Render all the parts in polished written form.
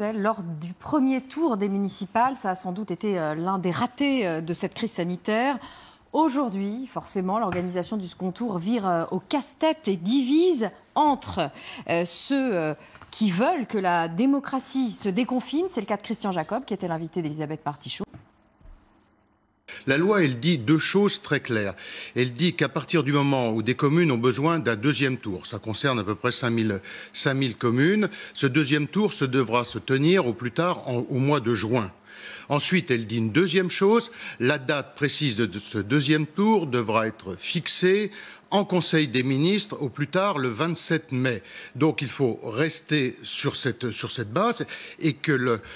Lors du premier tour des municipales, ça a sans doute été l'un des ratés de cette crise sanitaire. Aujourd'hui, forcément, l'organisation du second tour vire au casse-tête et divise entre ceux qui veulent que la démocratie se déconfine. C'est le cas de Christian Jacob, qui était l'invité d'Elisabeth Martichaud. La loi, elle dit deux choses très claires. Elle dit qu'à partir du moment où des communes ont besoin d'un deuxième tour, ça concerne à peu près 5000 communes, ce deuxième tour devra se tenir au plus tard au mois de juin. Ensuite, elle dit une deuxième chose, la date précise de ce deuxième tour devra être fixée en Conseil des ministres au plus tard le 27 mai. Donc il faut rester sur cette base et que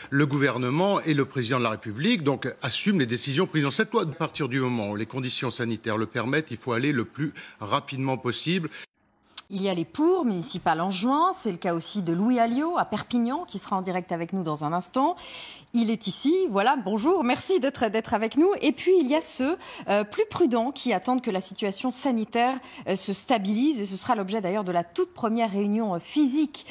le gouvernement et le président de la République donc, assument les décisions prises dans cette loi. À partir du moment où les conditions sanitaires le permettent, il faut aller le plus rapidement possible. Il y a les pour municipales en juin, c'est le cas aussi de Louis Alliot à Perpignan qui sera en direct avec nous dans un instant. Il est ici, voilà, bonjour, merci d'être avec nous. Et puis il y a ceux plus prudents qui attendent que la situation sanitaire se stabilise et ce sera l'objet d'ailleurs de la toute première réunion physique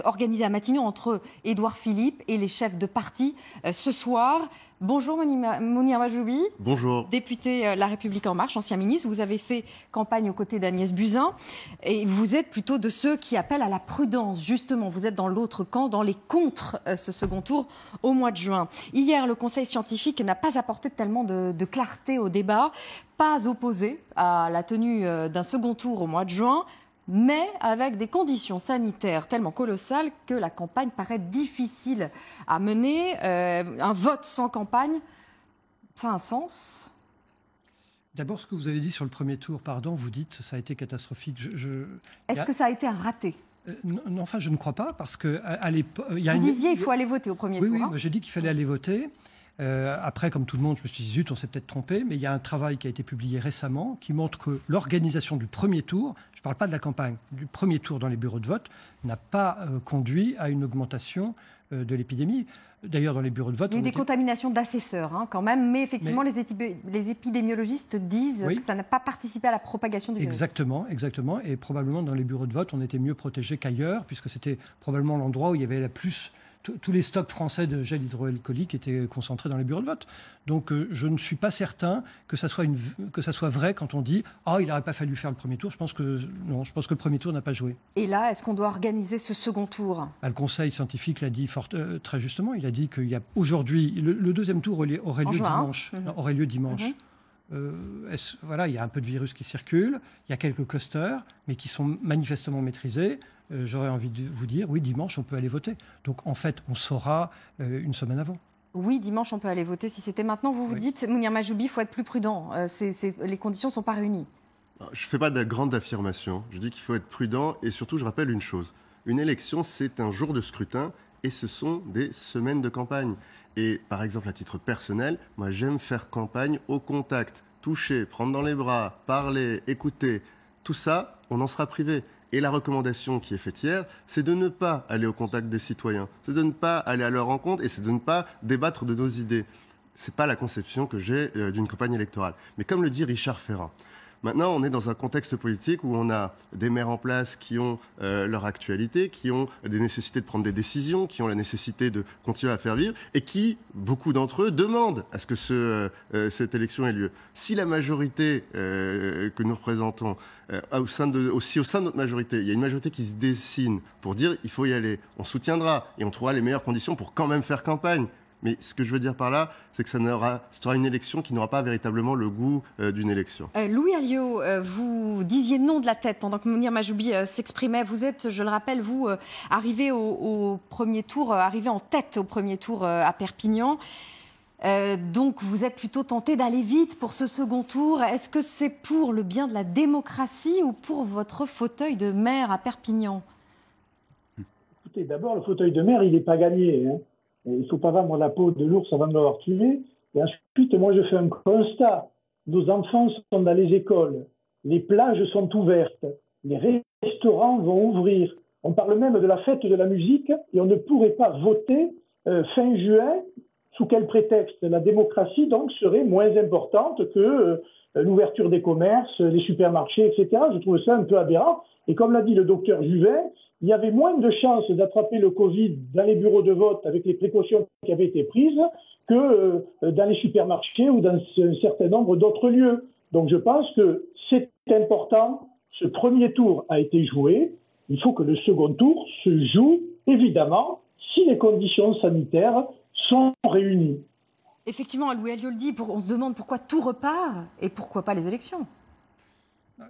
organisée à Matignon entre Édouard Philippe et les chefs de parti ce soir. Bonjour Mounir Mahjoubi. Bonjour. Député La République En Marche, ancien ministre. Vous avez fait campagne aux côtés d'Agnès Buzyn et vous êtes plutôt de ceux qui appellent à la prudence. Justement, vous êtes dans l'autre camp, dans les contre ce second tour au mois de juin. Hier, le Conseil scientifique n'a pas apporté tellement de clarté au débat, pas opposé à la tenue d'un second tour au mois de juin, mais avec des conditions sanitaires tellement colossales que la campagne paraît difficile à mener. Un vote sans campagne, ça a un sens ? D'abord, ce que vous avez dit sur le premier tour, pardon, vous dites que ça a été catastrophique. Est-ce que ça a été un raté ? Non, enfin, je ne crois pas, parce que à l'époque... Vous disiez qu'il faut aller voter au premier tour. Oui, j'ai dit qu'il fallait aller voter. Après, comme tout le monde, je me suis dit, zut, on s'est peut-être trompé, mais il y a un travail qui a été publié récemment qui montre que l'organisation du premier tour, je ne parle pas de la campagne, du premier tour dans les bureaux de vote, n'a pas conduit à une augmentation de l'épidémie. D'ailleurs, dans les bureaux de vote... Il y a eu des contaminations d'assesseurs, quand même, mais effectivement, les épidémiologistes disent que ça n'a pas participé à la propagation du virus. Exactement. Et probablement, dans les bureaux de vote, on était mieux protégés qu'ailleurs, puisque c'était probablement l'endroit où il y avait la plus... Tous les stocks français de gel hydroalcoolique étaient concentrés dans les bureaux de vote. Donc je ne suis pas certain que ça soit vrai quand on dit « Ah, il n'aurait pas fallu faire le premier tour ». Je pense que le premier tour n'a pas joué. Et là, est-ce qu'on doit organiser ce second tour ? Le Conseil scientifique l'a dit très justement. Il a dit qu'il y a aujourd'hui... Le deuxième tour aurait lieu dimanche. Aurait lieu dimanche. Voilà, il y a un peu de virus qui circule, il y a quelques clusters, mais qui sont manifestement maîtrisés. J'aurais envie de vous dire, oui, dimanche, on peut aller voter. Donc, en fait, on saura une semaine avant. Oui, dimanche, on peut aller voter si c'était maintenant. Vous dites, Mounir Mahjoubi, il faut être plus prudent. Les conditions ne sont pas réunies. Je ne fais pas de grande affirmation. Je dis qu'il faut être prudent et surtout, je rappelle une chose. Une élection, c'est un jour de scrutin et ce sont des semaines de campagne. Et par exemple, à titre personnel, moi, j'aime faire campagne au contact, toucher, prendre dans les bras, parler, écouter. Tout ça, on en sera privé. Et la recommandation qui est faite hier, c'est de ne pas aller au contact des citoyens, c'est de ne pas aller à leur rencontre et c'est de ne pas débattre de nos idées. Ce n'est pas la conception que j'ai d'une campagne électorale. Mais comme le dit Richard Ferrand, maintenant, on est dans un contexte politique où on a des maires en place qui ont leur actualité, qui ont des nécessités de prendre des décisions, qui ont la nécessité de continuer à faire vivre et qui, beaucoup d'entre eux, demandent à ce que cette élection ait lieu. Si la majorité que nous représentons, aussi au sein de notre majorité, il y a une majorité qui se dessine pour dire il faut y aller, on soutiendra et on trouvera les meilleures conditions pour quand même faire campagne. Mais ce que je veux dire par là, c'est que ce sera une élection qui n'aura pas véritablement le goût d'une élection. Louis Alliot, vous disiez non de la tête pendant que Mounir Mahjoubi s'exprimait. Vous êtes, je le rappelle, vous, arrivé au premier tour, arrivé en tête au premier tour à Perpignan. Donc vous êtes plutôt tenté d'aller vite pour ce second tour. Est-ce que c'est pour le bien de la démocratie ou pour votre fauteuil de maire à Perpignan ? Écoutez, d'abord, le fauteuil de maire, il n'est pas gagné, hein. Il ne faut pas vendre la peau de l'ours avant de l'avoir tué. Et ensuite, moi, je fais un constat. Nos enfants sont dans les écoles. Les plages sont ouvertes. Les restaurants vont ouvrir. On parle même de la fête de la musique et on ne pourrait pas voter fin juin. Sous quel prétexte ? La démocratie, donc, serait moins importante que l'ouverture des commerces, les supermarchés, etc. Je trouve ça un peu aberrant. Et comme l'a dit le docteur Juvin, il y avait moins de chances d'attraper le Covid dans les bureaux de vote avec les précautions qui avaient été prises que dans les supermarchés ou dans un certain nombre d'autres lieux. Donc je pense que c'est important. Ce premier tour a été joué. Il faut que le second tour se joue, évidemment, si les conditions sanitaires sont réunies. Effectivement, Louis Alliot le dit, on se demande pourquoi tout repart et pourquoi pas les élections.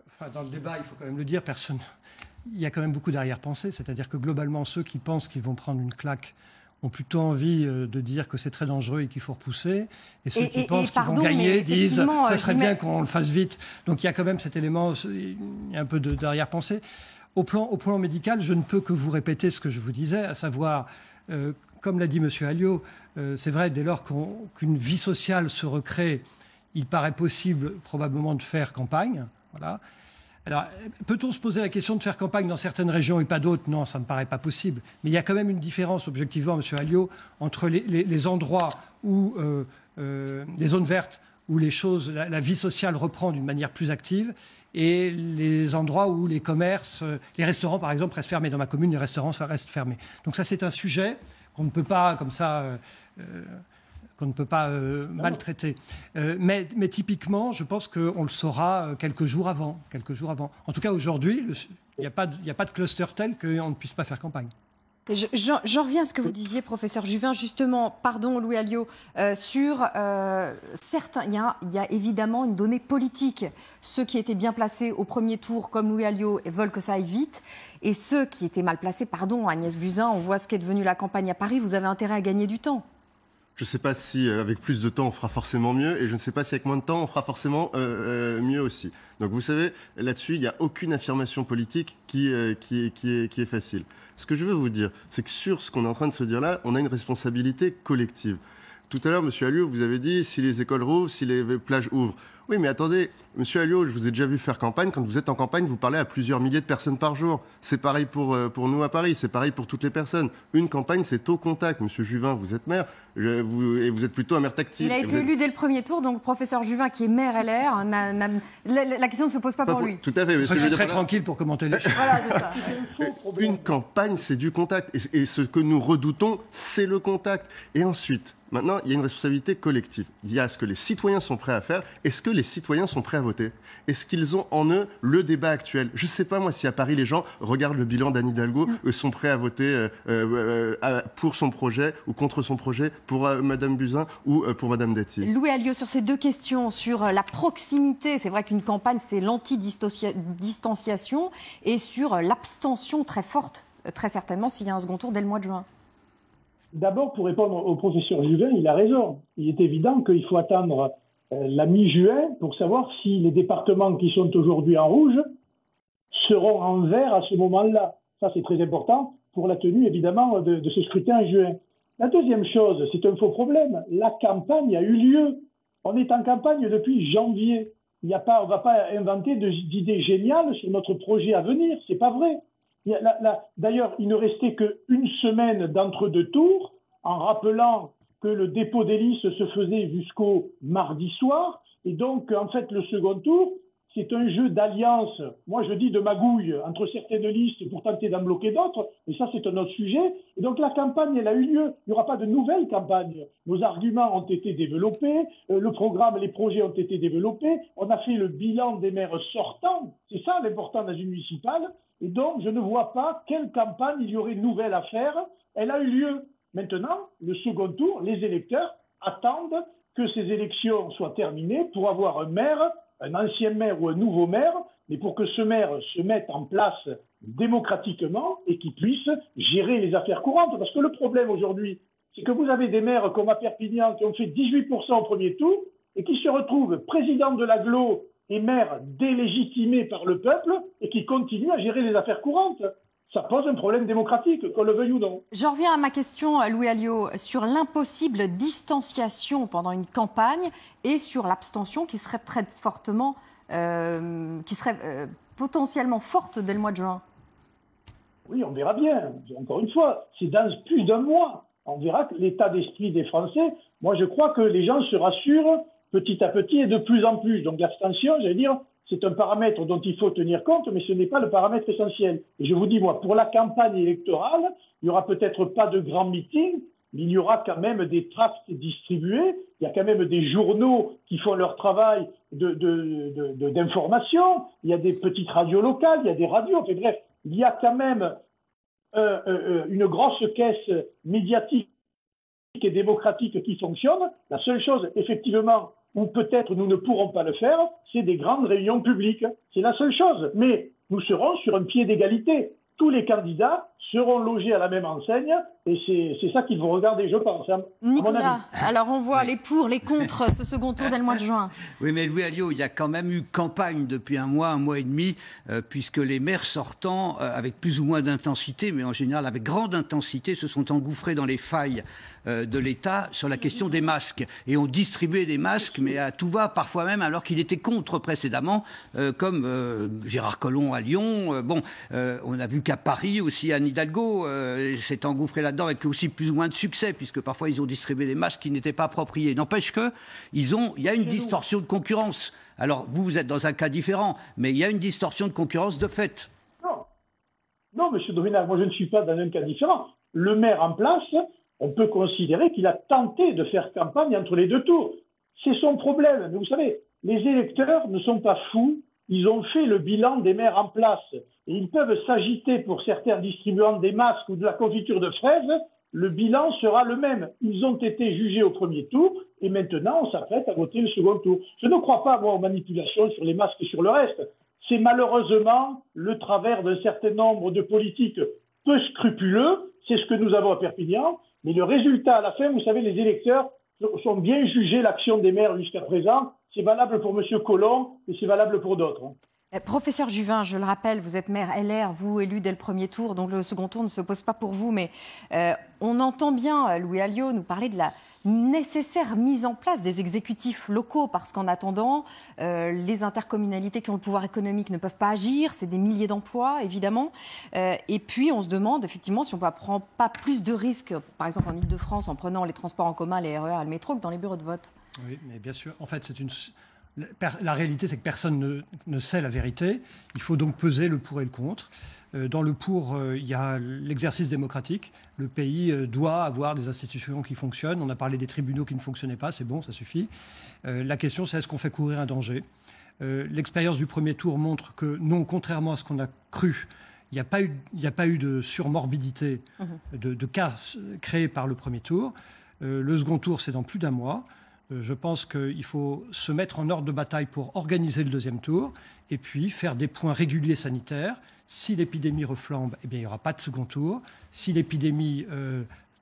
Enfin, dans le débat, il faut quand même le dire, il y a quand même beaucoup d'arrière-pensées. C'est-à-dire que globalement, ceux qui pensent qu'ils vont prendre une claque ont plutôt envie de dire que c'est très dangereux et qu'il faut repousser. Et ceux qui pensent qu'ils vont gagner disent « ça serait bien qu'on le fasse vite ». Donc il y a quand même cet élément, il y a un peu d'arrière-pensée. Au plan médical, je ne peux que vous répéter ce que je vous disais, à savoir, comme l'a dit M. Alliot, c'est vrai, dès lors qu'une vie sociale se recrée, il paraît possible probablement de faire campagne. Voilà. Alors, peut-on se poser la question de faire campagne dans certaines régions et pas d'autres? Non, ça ne me paraît pas possible. Mais il y a quand même une différence, objectivement, M. Alliot, entre les endroits où, les zones vertes, où la vie sociale reprend d'une manière plus active, et les endroits où les commerces, les restaurants, par exemple, restent fermés. Dans ma commune, les restaurants restent fermés. Donc ça, c'est un sujet qu'on ne peut pas, comme ça... qu'on ne peut pas maltraiter. Mais typiquement, je pense qu'on le saura quelques jours avant. En tout cas, aujourd'hui, il n'y a pas de cluster tel qu'on ne puisse pas faire campagne. J'en reviens à ce que vous disiez, professeur Juvin, justement, pardon Louis Alliot, sur certains, il y a évidemment une donnée politique. Ceux qui étaient bien placés au premier tour, comme Louis Alliot, veulent que ça aille vite. Et ceux qui étaient mal placés, pardon, Agnès Buzyn, on voit ce qu'est devenue la campagne à Paris, vous avez intérêt à gagner du temps. Je ne sais pas si avec plus de temps on fera forcément mieux, et je ne sais pas si avec moins de temps on fera forcément mieux aussi. Donc vous savez, là-dessus, il n'y a aucune affirmation politique qui est facile. Ce que je veux vous dire, c'est que sur ce qu'on est en train de se dire là, on a une responsabilité collective. Tout à l'heure, M. Alliot, vous avez dit si les écoles rouvrent, si les plages ouvrent. Oui, mais attendez, M. Alliot, je vous ai déjà vu faire campagne. Quand vous êtes en campagne, vous parlez à plusieurs milliers de personnes par jour. C'est pareil pour nous à Paris, c'est pareil pour toutes les personnes. Une campagne, c'est au contact. M. Juvin, vous êtes maire, et vous êtes plutôt un maire tactile. Il a été élu dès le premier tour, donc le professeur Juvin, qui est maire LR, la question ne se pose pas pour lui. Tout à fait. Je suis très tranquille pour commenter les choses. Voilà, c'est ça. Une campagne, c'est du contact. Et ce que nous redoutons, c'est le contact. Et ensuite... Maintenant, il y a une responsabilité collective. Il y a ce que les citoyens sont prêts à faire. Est-ce que les citoyens sont prêts à voter? Est-ce qu'ils ont en eux le débat actuel? Je ne sais pas, moi, si à Paris, les gens regardent le bilan d'Anne Hidalgo, sont prêts à voter pour son projet ou contre son projet, pour Mme Buzyn ou pour Mme Dati. Louis Alliot, sur ces deux questions, sur la proximité, c'est vrai qu'une campagne, c'est l'anti-distanciation, et sur l'abstention très forte, très certainement, s'il y a un second tour dès le mois de juin. D'abord, pour répondre au professeur Juvin, il a raison. Il est évident qu'il faut attendre la mi-juin pour savoir si les départements qui sont aujourd'hui en rouge seront en vert à ce moment-là. Ça, c'est très important pour la tenue, évidemment, de ce scrutin en juin. La deuxième chose, c'est un faux problème. La campagne a eu lieu. On est en campagne depuis janvier. On ne va pas inventer d'idées géniales sur notre projet à venir. C'est pas vrai. D'ailleurs, il ne restait qu'une semaine d'entre deux tours, en rappelant que le dépôt des listes se faisait jusqu'au mardi soir. Et donc, en fait, le second tour, c'est un jeu d'alliance, moi je dis de magouille, entre certaines listes pour tenter d'en bloquer d'autres. Et ça, c'est un autre sujet. Et donc, la campagne, elle a eu lieu. Il n'y aura pas de nouvelle campagne. Nos arguments ont été développés. Le programme, les projets ont été développés. On a fait le bilan des maires sortants. C'est ça l'important dans une municipale. Et donc, je ne vois pas quelle campagne il y aurait nouvelle à faire. Elle a eu lieu. Maintenant, le second tour, les électeurs attendent que ces élections soient terminées pour avoir un maire, un ancien maire ou un nouveau maire, mais pour que ce maire se mette en place démocratiquement et qu'il puisse gérer les affaires courantes. Parce que le problème aujourd'hui, c'est que vous avez des maires comme à Perpignan qui ont fait 18% au premier tour et qui se retrouvent président de l'agglo et maire délégitimé par le peuple et qui continue à gérer les affaires courantes. Ça pose un problème démocratique, qu'on le veuille ou non. J'en reviens à ma question, Louis Alliot, sur l'impossible distanciation pendant une campagne et sur l'abstention qui serait très fortement, potentiellement forte dès le mois de juin. Oui, on verra bien. Encore une fois, c'est dans plus d'un mois. On verra que l'état d'esprit des Français, moi je crois que les gens se rassurent petit à petit et de plus en plus. Donc l'abstention, j'allais dire, c'est un paramètre dont il faut tenir compte, mais ce n'est pas le paramètre essentiel. Et je vous dis, moi, pour la campagne électorale, il n'y aura peut-être pas de grands meetings, mais il y aura quand même des tracts distribués, il y a quand même des journaux qui font leur travail d'information, il y a des petites radios locales, il y a des radios, enfin bref, il y a quand même une grosse caisse médiatique et démocratique qui fonctionne. La seule chose, effectivement, où peut-être nous ne pourrons pas le faire, c'est des grandes réunions publiques. C'est la seule chose. Mais nous serons sur un pied d'égalité. Tous les candidats seront logés à la même enseigne et c'est ça qu'il faut regarder, je pense. Nicolas, alors on voit les pour, les contre ce second tour dès le mois de juin. Oui, mais Louis Alliot, il y a quand même eu campagne depuis un mois et demi, puisque les maires sortants, avec plus ou moins d'intensité, mais en général avec grande intensité, se sont engouffrés dans les failles de l'État sur la question des masques. Et ont distribué des masques, mais à tout va, parfois même, alors qu'il était contre précédemment, comme Gérard Collomb à Lyon. On a vu qu'à Paris aussi, Anne Hidalgo s'est engouffrée là-dedans avec aussi plus ou moins de succès, puisque parfois ils ont distribué des masques qui n'étaient pas appropriés. N'empêche qu'il y a une distorsion de concurrence. Alors, vous êtes dans un cas différent, mais il y a une distorsion de concurrence de fait. Non, M. Doménac, moi je ne suis pas dans un cas différent. Le maire en place, on peut considérer qu'il a tenté de faire campagne entre les deux tours. C'est son problème. Mais vous savez, les électeurs ne sont pas fous. Ils ont fait le bilan des maires en place. Et ils peuvent s'agiter pour certains distribuant des masques ou de la confiture de fraises. Le bilan sera le même. Ils ont été jugés au premier tour et maintenant on s'apprête à voter le second tour. Je ne crois pas, moi, aux manipulations sur les masques et sur le reste. C'est malheureusement le travers d'un certain nombre de politiques peu scrupuleux. C'est ce que nous avons à Perpignan. Mais le résultat, à la fin, vous savez, les électeurs sont bien jugés l'action des maires jusqu'à présent. C'est valable pour M. Collomb et c'est valable pour d'autres. Professeur Juvin, je le rappelle, vous êtes maire LR, vous élu dès le premier tour, donc le second tour ne se pose pas pour vous, mais on entend bien Louis Alliot nous parler de la nécessaire mise en place des exécutifs locaux, parce qu'en attendant, les intercommunalités qui ont le pouvoir économique ne peuvent pas agir, c'est des milliers d'emplois, évidemment, et puis on se demande effectivement si on ne prend pas plus de risques, par exemple en Ile-de-France, en prenant les transports en commun, les RER et le métro, que dans les bureaux de vote. Oui, mais bien sûr, en fait, la réalité, c'est que personne ne sait la vérité. Il faut donc peser le pour et le contre. Dans le pour, il y a l'exercice démocratique. Le pays doit avoir des institutions qui fonctionnent. On a parlé des tribunaux qui ne fonctionnaient pas, c'est bon, ça suffit. La question, c'est est-ce qu'on fait courir un danger ? L'expérience du premier tour montre que non, contrairement à ce qu'on a cru, il n'y a pas eu de surmorbidité de cas créés par le premier tour. Le second tour, c'est dans plus d'un mois. Je pense qu'il faut se mettre en ordre de bataille pour organiser le deuxième tour et puis faire des points réguliers sanitaires. Si l'épidémie reflambe, eh bien, il n'y aura pas de second tour. Si l'épidémie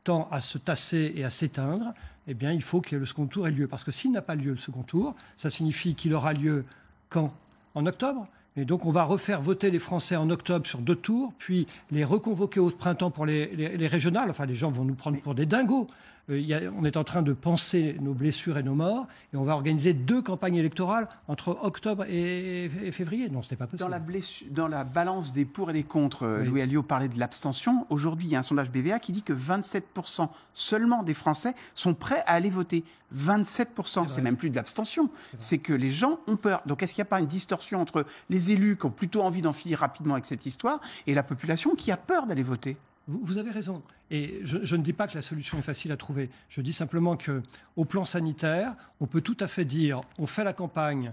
tend à se tasser et à s'éteindre, eh bien, il faut que le second tour ait lieu. Parce que s'il n'a pas lieu, le second tour, ça signifie qu'il aura lieu quand ? En octobre ? Et donc, on va refaire voter les Français en octobre sur 2 tours, puis les reconvoquer au printemps pour les régionales. Enfin, les gens vont nous prendre pour des dingos. On est en train de penser nos blessures et nos morts, et on va organiser 2 campagnes électorales entre octobre et février. Non, ce n'est pas possible. Dans la balance des pour et des contre, oui. Louis Alliot parlait de l'abstention. Aujourd'hui, il y a un sondage BVA qui dit que 27% seulement des Français sont prêts à aller voter. 27%, c'est même plus de l'abstention. C'est que les gens ont peur. Donc, est-ce qu'il n'y a pas une distorsion entre les élus qui ont plutôt envie d'en finir rapidement avec cette histoire et la population qui a peur d'aller voter ? Vous avez raison. Et je ne dis pas que la solution est facile à trouver. Je dis simplement qu'au plan sanitaire, on peut tout à fait dire on fait la campagne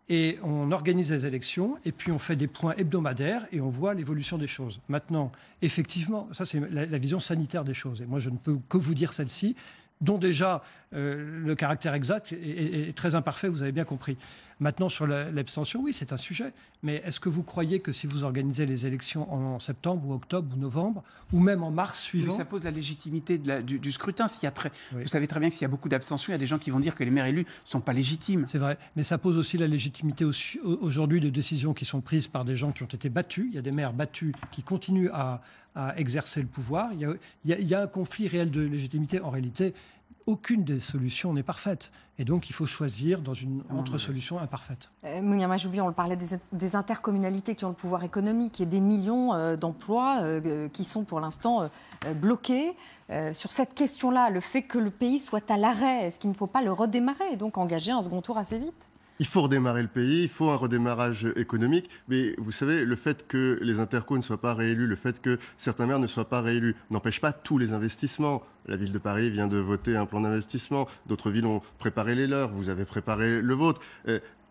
et on organise les élections et puis on fait des points hebdomadaires et on voit l'évolution des choses. Maintenant, effectivement, ça c'est la vision sanitaire des choses. Et moi, je ne peux que vous dire celle-ci, dont déjà le caractère exact est très imparfait, vous avez bien compris. Maintenant, sur l'abstention, oui, c'est un sujet. Mais est-ce que vous croyez que si vous organisez les élections en septembre ou octobre ou novembre, ou même en mars suivant... Oui, ça pose la légitimité du scrutin. Oui. Vous savez très bien que s'il y a beaucoup d'abstention, il y a des gens qui vont dire que les maires élus ne sont pas légitimes. C'est vrai, mais ça pose aussi la légitimité aujourd'hui de décisions qui sont prises par des gens qui ont été battus. Il y a des maires battus qui continuent à exercer le pouvoir. Il y a un conflit réel de légitimité. En réalité, aucune des solutions n'est parfaite. Et donc, il faut choisir dans une entre-solution imparfaite. Mounia Majoubi, on le parlait des intercommunalités qui ont le pouvoir économique et des millions d'emplois qui sont pour l'instant bloqués. Sur cette question-là, le fait que le pays soit à l'arrêt, est-ce qu'il ne faut pas le redémarrer et donc engager un second tour assez vite ? Il faut redémarrer le pays, il faut un redémarrage économique, mais vous savez, le fait que les intercos ne soient pas réélus, le fait que certains maires ne soient pas réélus, n'empêche pas tous les investissements. La ville de Paris vient de voter un plan d'investissement, d'autres villes ont préparé les leurs, vous avez préparé le vôtre.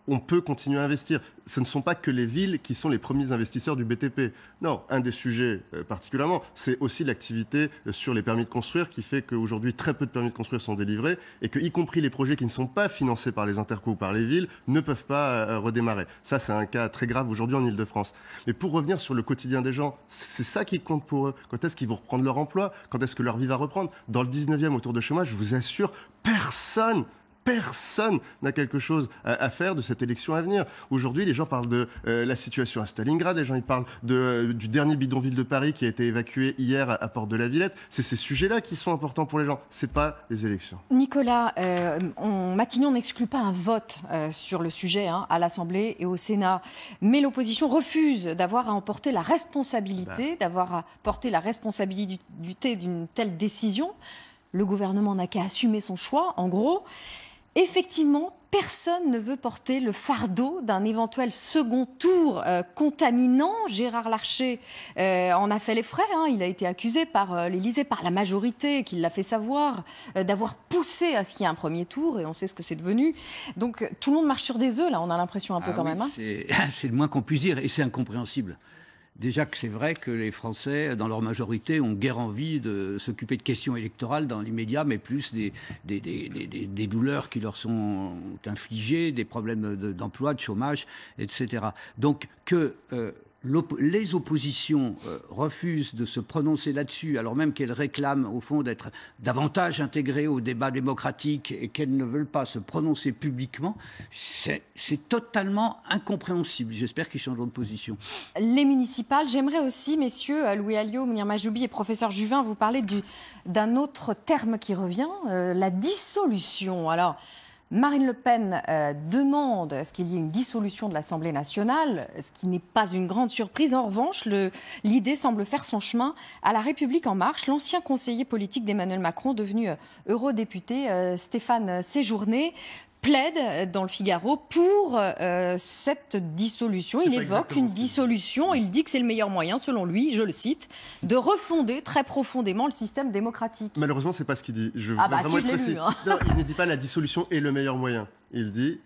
On peut continuer à investir. Ce ne sont pas que les villes qui sont les premiers investisseurs du BTP. Non, un des sujets particulièrement, c'est aussi l'activité sur les permis de construire qui fait qu'aujourd'hui, très peu de permis de construire sont délivrés et que, y compris les projets qui ne sont pas financés par les intercos ou par les villes, ne peuvent pas redémarrer. Ça, c'est un cas très grave aujourd'hui en Ile-de-France. Mais pour revenir sur le quotidien des gens, c'est ça qui compte pour eux. Quand est-ce qu'ils vont reprendre leur emploi ? Quand est-ce que leur vie va reprendre ? Dans le 19e, autour de chez moi, je vous assure, personne n'a quelque chose à faire de cette élection à venir. Aujourd'hui, les gens parlent de la situation à Stalingrad, les gens ils parlent du dernier bidonville de Paris qui a été évacué hier à Porte de la Villette. C'est ces sujets-là qui sont importants pour les gens, c'est pas les élections. Nicolas, Matignon n'exclut pas un vote sur le sujet à l'Assemblée et au Sénat, mais l'opposition refuse d'avoir à emporter la responsabilité, d'avoir à porter la responsabilité d'une telle décision. Le gouvernement n'a qu'à assumer son choix, en gros. Effectivement, personne ne veut porter le fardeau d'un éventuel second tour contaminant. Gérard Larcher en a fait les frais. Il a été accusé par l'Élysée, par la majorité, qui l'a fait savoir, d'avoir poussé à ce qu'il y ait un premier tour. Et on sait ce que c'est devenu. Donc tout le monde marche sur des œufs, là, on a l'impression un peu quand même. C'est le moins qu'on puisse dire, et c'est incompréhensible. Déjà que c'est vrai que les Français, dans leur majorité, ont guère envie de s'occuper de questions électorales dans l'immédiat, mais plus des douleurs qui leur sont infligées, des problèmes d'emploi, de chômage, etc. Donc que les oppositions refusent de se prononcer là-dessus, alors même qu'elles réclament, au fond, d'être davantage intégrées au débat démocratique et qu'elles ne veulent pas se prononcer publiquement, c'est totalement incompréhensible. J'espère qu'ils changeront de position. Les municipales, j'aimerais aussi, messieurs, Louis Alliot, Mounir Majoubi et professeur Juvin, vous parler d'un autre terme qui revient, la dissolution. Alors, Marine Le Pen demande à ce qu'il y ait une dissolution de l'Assemblée nationale, ce qui n'est pas une grande surprise. En revanche, l'idée semble faire son chemin à La République En Marche. L'ancien conseiller politique d'Emmanuel Macron, devenu eurodéputé, Stéphane Séjourné, plaide dans le Figaro pour cette dissolution. Il évoque une dissolution. Il dit que c'est le meilleur moyen, selon lui, je le cite, de refonder très profondément le système démocratique. Malheureusement, c'est pas ce qu'il dit. Si, je l'ai lu. Non, il ne dit pas la dissolution est le meilleur moyen. Il dit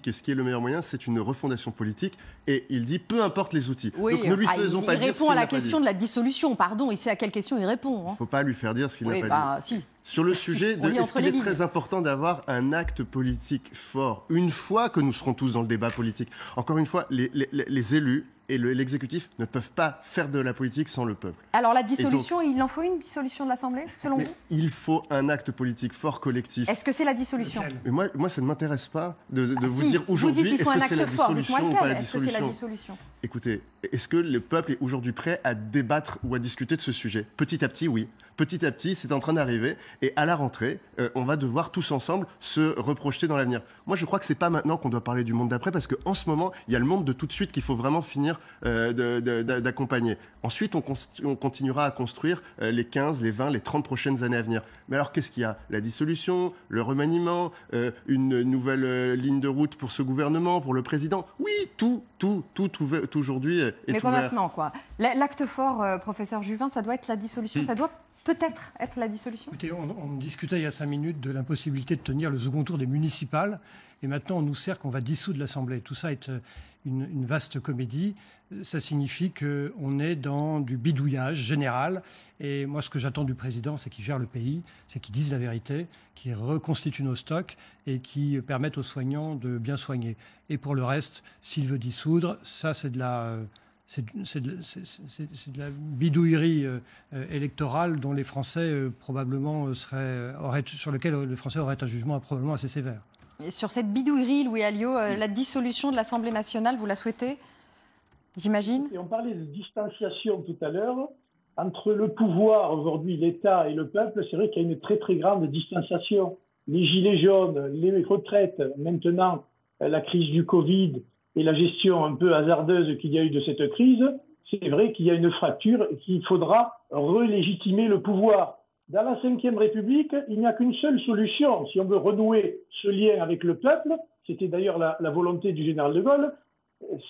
que ce qui est le meilleur moyen, c'est une refondation politique. Et il dit, peu importe les outils. Oui, donc ne lui faisons pas dire ce qu'il n'a pas dit. Il répond à la question de la dissolution, pardon. Il sait à quelle question il répond. Il ne faut pas lui faire dire ce qu'il n'a pas dit. Si. Sur le sujet de est-ce qu'il est très important d'avoir un acte politique fort, une fois que nous serons tous dans le débat politique. Encore une fois, les élus et l'exécutif ne peuvent pas faire de la politique sans le peuple. Alors la dissolution, il en faut une dissolution de l'Assemblée, selon vous ? Il faut un acte politique fort, collectif. Est-ce que c'est la dissolution ? Mais moi, ça ne m'intéresse pas de vous dire aujourd'hui est-ce que c'est la dissolution ou pas la dissolution. Écoutez, est-ce que le peuple est aujourd'hui prêt à débattre ou à discuter de ce sujet ? Petit à petit, oui. Petit à petit, c'est en train d'arriver. Et à la rentrée, on va devoir tous ensemble se reprojeter dans l'avenir. Moi, je crois que c'est pas maintenant qu'on doit parler du monde d'après, parce qu'en ce moment, il y a le monde de tout de suite qu'il faut vraiment finir d'accompagner. Ensuite, on continuera à construire les 15, les 20, les 30 prochaines années à venir. Mais alors, qu'est-ce qu'il y a ? La dissolution, le remaniement, une nouvelle ligne de route pour ce gouvernement, pour le président. Oui, tout aujourd'hui est ouvert. Mais pas maintenant, quoi. L'acte fort, professeur Juvin, ça doit être la dissolution. Ça doit peut-être être la dissolution. Écoutez, on discutait il y a 5 minutes de l'impossibilité de tenir le second tour des municipales. Et maintenant, on nous sert qu'on va dissoudre l'Assemblée. Tout ça est une vaste comédie. Ça signifie qu'on est dans du bidouillage général. Et moi, ce que j'attends du président, c'est qu'il gère le pays, c'est qu'il dise la vérité, qu'il reconstitue nos stocks et qu'il permette aux soignants de bien soigner. Et pour le reste, s'il veut dissoudre, ça, c'est de la bidouillerie électorale dont les Français probablement sur lequel les Français auraient un jugement probablement assez sévère. Et sur cette bidouillerie, Louis Alliot, la dissolution de l'Assemblée nationale, vous la souhaitez ? J'imagine. Et on parlait de distanciation tout à l'heure. Entre le pouvoir, aujourd'hui, l'État et le peuple, c'est vrai qu'il y a une très très grande distanciation. Les gilets jaunes, les retraites, maintenant la crise du Covid et la gestion un peu hasardeuse qu'il y a eu de cette crise, c'est vrai qu'il y a une fracture et qu'il faudra relégitimer le pouvoir. dans la Ve République, il n'y a qu'une seule solution. Si on veut renouer ce lien avec le peuple, c'était d'ailleurs la volonté du général de Gaulle,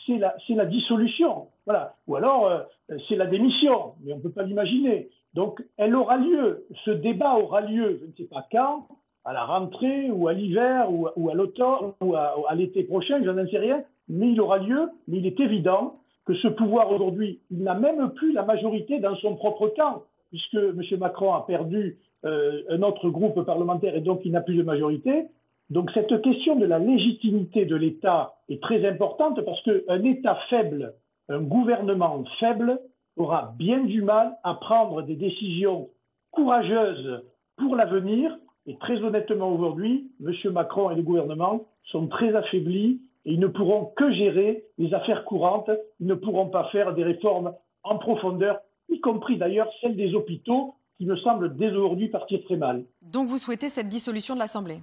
c'est la dissolution. Voilà. Ou alors, c'est la démission. Mais on ne peut pas l'imaginer. Donc, elle aura lieu. Ce débat aura lieu, je ne sais pas quand, à la rentrée, ou à l'hiver, ou à l'automne, ou à l'été prochain, je n'en sais rien. Mais il aura lieu. Mais il est évident que ce pouvoir aujourd'hui, il n'a même plus la majorité dans son propre camp, puisque M. Macron a perdu un autre groupe parlementaire et donc il n'a plus de majorité. Donc cette question de la légitimité de l'État est très importante parce qu'un État faible, un gouvernement faible, aura bien du mal à prendre des décisions courageuses pour l'avenir. Et très honnêtement aujourd'hui, M. Macron et le gouvernement sont très affaiblis et ils ne pourront que gérer les affaires courantes. Ils ne pourront pas faire des réformes en profondeur, y compris d'ailleurs celle des hôpitaux, qui me semble dès aujourd'hui partir très mal. Donc vous souhaitez cette dissolution de l'Assemblée ?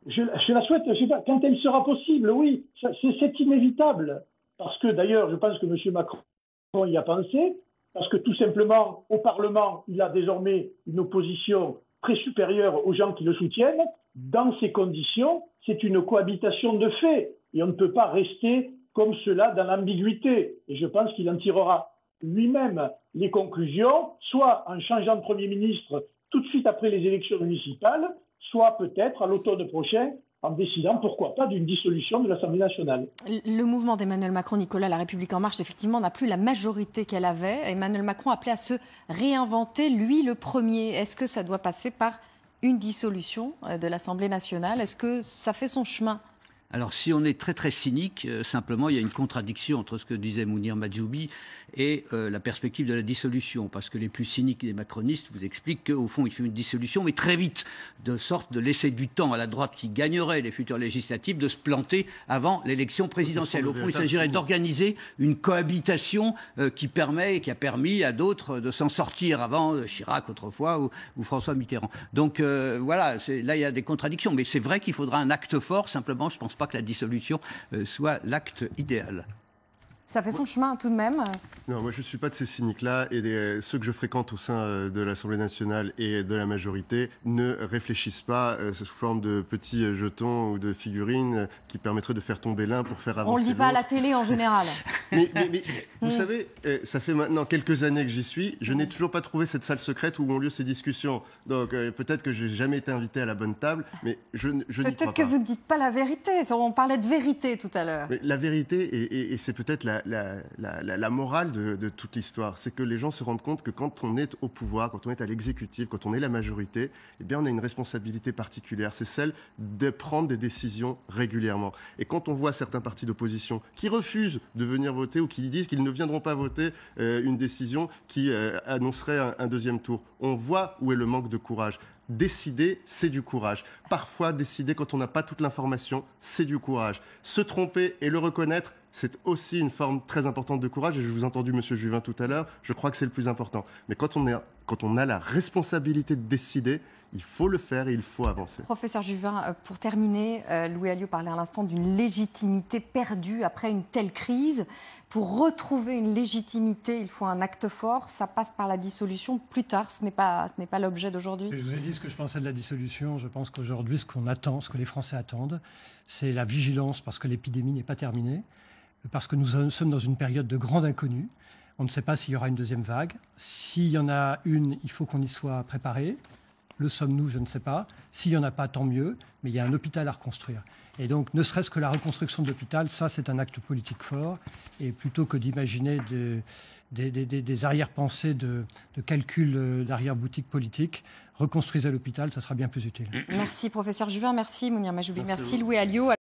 Je la souhaite, je sais pas, quand elle sera possible, oui, c'est inévitable. Parce que d'ailleurs, je pense que M. Macron y a pensé, parce que tout simplement, au Parlement, il a désormais une opposition très supérieure aux gens qui le soutiennent. Dans ces conditions, c'est une cohabitation de fait. Et on ne peut pas rester comme cela dans l'ambiguïté. Et je pense qu'il en tirera lui-même les conclusions, soit en changeant de Premier ministre tout de suite après les élections municipales, soit peut-être à l'automne prochain, en décidant, pourquoi pas, d'une dissolution de l'Assemblée nationale. Le mouvement d'Emmanuel Macron, Nicolas, La République En Marche, effectivement, n'a plus la majorité qu'elle avait. Emmanuel Macron appelait à se réinventer, lui le premier. Est-ce que ça doit passer par une dissolution de l'Assemblée nationale? Est-ce que ça fait son chemin? Alors, si on est très très cynique, simplement, il y a une contradiction entre ce que disait Mounir Majoubi et la perspective de la dissolution. Parce que les plus cyniques des macronistes vous expliquent qu'au fond, il fait une dissolution, mais très vite, de sorte de laisser du temps à la droite qui gagnerait les futures législatives de se planter avant l'élection présidentielle. Au fond, il s'agirait d'organiser une cohabitation qui permet et qui a permis à d'autres de s'en sortir avant Chirac autrefois ou François Mitterrand. Donc voilà, là il y a des contradictions. Mais c'est vrai qu'il faudra un acte fort, simplement, je pense pas que la dissolution soit l'acte idéal. Ça fait son chemin tout de même. Non, moi je ne suis pas de ces cyniques-là et ceux que je fréquente au sein de l'Assemblée nationale et de la majorité ne réfléchissent pas sous forme de petits jetons ou de figurines qui permettraient de faire tomber l'un pour faire avancer l'autre. On ne le dit pas à la télé en général. mais vous savez, ça fait maintenant quelques années que j'y suis, je n'ai toujours pas trouvé cette salle secrète où ont lieu ces discussions. Donc peut-être que je n'ai jamais été invité à la bonne table, mais je n'y crois pas. Peut-être que vous ne dites pas la vérité. On parlait de vérité tout à l'heure. La vérité, et c'est peut-être la morale de toute l'histoire, c'est que les gens se rendent compte que quand on est au pouvoir, quand on est à l'exécutif, quand on est la majorité, eh bien on a une responsabilité particulière, c'est celle de prendre des décisions régulièrement. Et quand on voit certains partis d'opposition qui refusent de venir voter ou qui disent qu'ils ne viendront pas voter une décision qui annoncerait un deuxième tour, on voit où est le manque de courage. Décider, c'est du courage. Parfois, décider quand on n'a pas toute l'information, c'est du courage. Se tromper et le reconnaître, c'est aussi une forme très importante de courage. Et je vous ai entendu, M. Juvin, tout à l'heure, je crois que c'est le plus important. Mais quand on a la responsabilité de décider, il faut le faire et il faut avancer. Professeur Juvin, pour terminer, Louis Alliot parlait à l'instant d'une légitimité perdue après une telle crise. Pour retrouver une légitimité, il faut un acte fort. Ça passe par la dissolution plus tard. Ce n'est pas l'objet d'aujourd'hui. Je vous ai dit ce que je pensais de la dissolution. Je pense qu'aujourd'hui, ce qu'on attend, ce que les Français attendent, c'est la vigilance parce que l'épidémie n'est pas terminée, parce que nous sommes dans une période de grande inconnue. On ne sait pas s'il y aura une deuxième vague. S'il y en a une, il faut qu'on y soit préparé. Le sommes-nous, je ne sais pas. S'il n'y en a pas, tant mieux. Mais il y a un hôpital à reconstruire. Et donc, ne serait-ce que la reconstruction de l'hôpital, ça, c'est un acte politique fort. Et plutôt que d'imaginer des arrière-pensées de calcul d'arrière-boutique politique, reconstruisez l'hôpital, ça sera bien plus utile. Merci, professeur Juvin. Merci, Mounir Majoubi. Merci Louis Alliot.